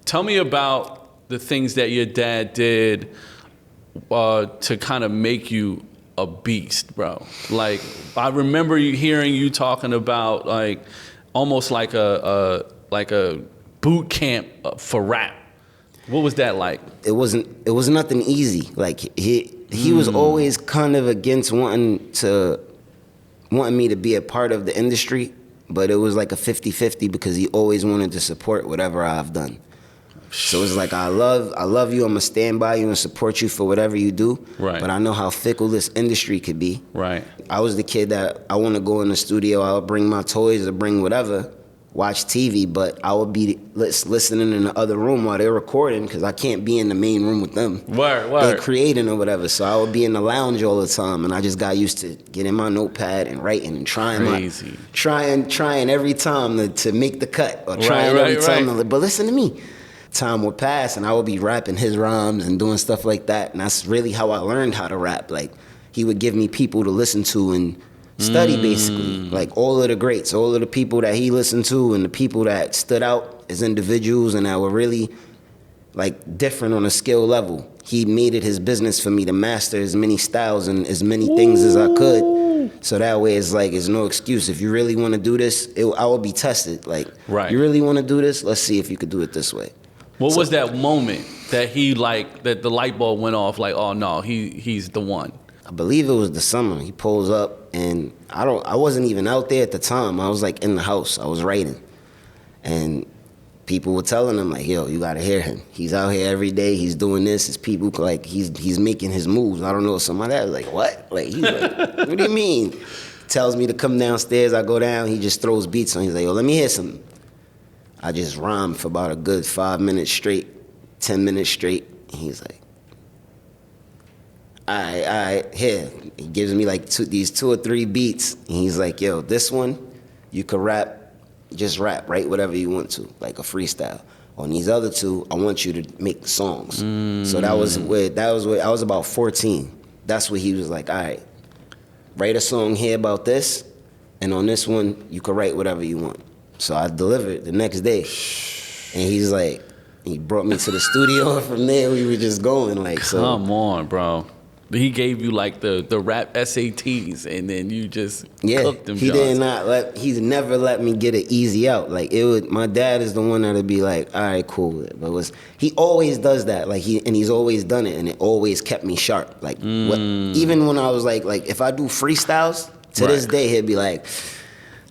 Tell me about the things that your dad did to kind of make you a beast, bro. Like, I remember hearing you talking about like almost like a boot camp for rap. What was that like? It was nothing easy. Like he was always kind of against wanting me to be a part of the industry, but it was like a 50-50 because he always wanted to support whatever I've done. So it's like, I love you, I'm gonna stand by you and support you for whatever you do. Right. But I know how fickle this industry could be. Right. I was the kid that I wanna go in the studio, I'll bring my toys or bring whatever, watch TV, but I would be listening in the other room while they're recording because I can't be in the main room with them. Word. They're creating or whatever, so I would be in the lounge all the time, and I just got used to getting my notepad and writing and trying every time to make the cut or trying every time. But listen to me. Time would pass and I would be rapping his rhymes and doing stuff like that, and that's really how I learned how to rap. Like, he would give me people to listen to and study, basically. Like, all of the greats, all of the people that he listened to and the people that stood out as individuals and that were really like different on a skill level. He made it his business for me to master as many styles and as many things as I could. So that way it's like, it's no excuse. If you really want to do this, I will be tested. Like, you really want to do this? Let's see if you could do it this way. What was that moment that that the light bulb went off, like, oh no, he's the one? I believe it was the summer. He pulls up and I wasn't even out there at the time. I was like in the house, I was writing. And people were telling him like, yo, you gotta hear him. He's out here every day, he's doing this, his people, like he's making his moves. I don't know, somebody that was like, what? Like, he's like, what do you mean? Tells me to come downstairs, I go down, he just throws beats on. He's like, yo, let me hear something. I just rhymed for about a good 5 minutes straight, 10 minutes straight. And he's like, all right, here. He gives me like these 2 or 3 beats. And he's like, yo, this one, you could rap, just rap, write whatever you want to, like a freestyle. On these other 2, I want you to make songs. So that was where I was about 14. That's where he was like, all right, write a song here about this, and on this one, you could write whatever you want. So I delivered the next day, and he's like, he brought me to the studio. From there, we were just going like. So. Come on, bro. He gave you like the rap SATs, and then you just cooked them. He's never let me get it easy out. Like, my dad is the one that'd be like, all right, cool. But he always does that. Like, he's always done it, and it always kept me sharp. Like, even when I was like if I do freestyles to this day, he'd be like,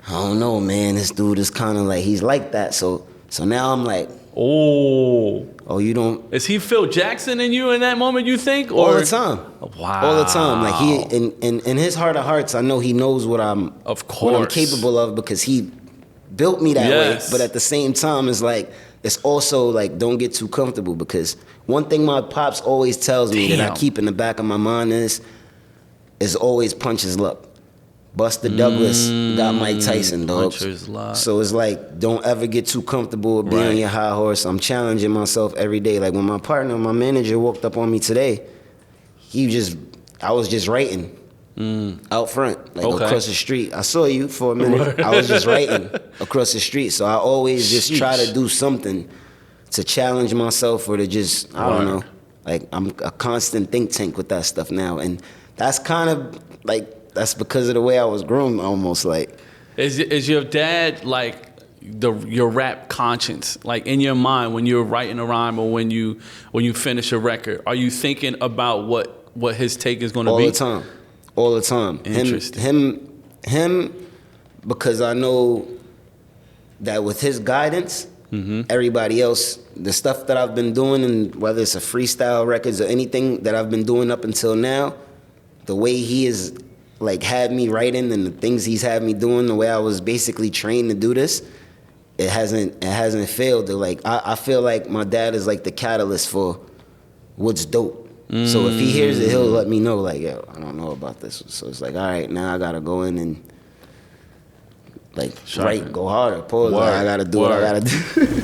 I don't know, man, this dude is kind of like, he's like that. So now I'm like, oh, you don't. Is he Phil Jackson in you in that moment, you think? All the time. Wow. All the time. Like, he, in his heart of hearts, I know he knows what I'm capable of, because he built me that way. But at the same time, it's like, it's also like, don't get too comfortable, because one thing my pops always tells me that I keep in the back of my mind is always punch his luck. Buster Douglas got Mike Tyson, dog. So it's like, don't ever get too comfortable with being on your high horse. I'm challenging myself every day. Like, when my manager walked up on me today, I was just writing out front, like across the street. I saw you for a minute. I was just writing across the street. So I always just try to do something to challenge myself, or to just, I don't know. Like, I'm a constant think tank with that stuff now. And that's kind of like, that's because of the way I was groomed, almost like. Is your dad like your rap conscience, like in your mind when you're writing a rhyme or when you finish a record? Are you thinking about what his take is going to be? All the time. Interesting. Him, because I know that with his guidance, everybody else, the stuff that I've been doing, and whether it's a freestyle records or anything that I've been doing up until now, the way he is like had me writing and the things he's had me doing, the way I was basically trained to do this, it hasn't failed. Like, I feel like my dad is like the catalyst for what's dope. So if he hears it, he'll let me know, like, yo, I don't know about this. So it's like, all right, now I gotta go in and like write, go harder, pause. Like, I gotta do what I gotta do.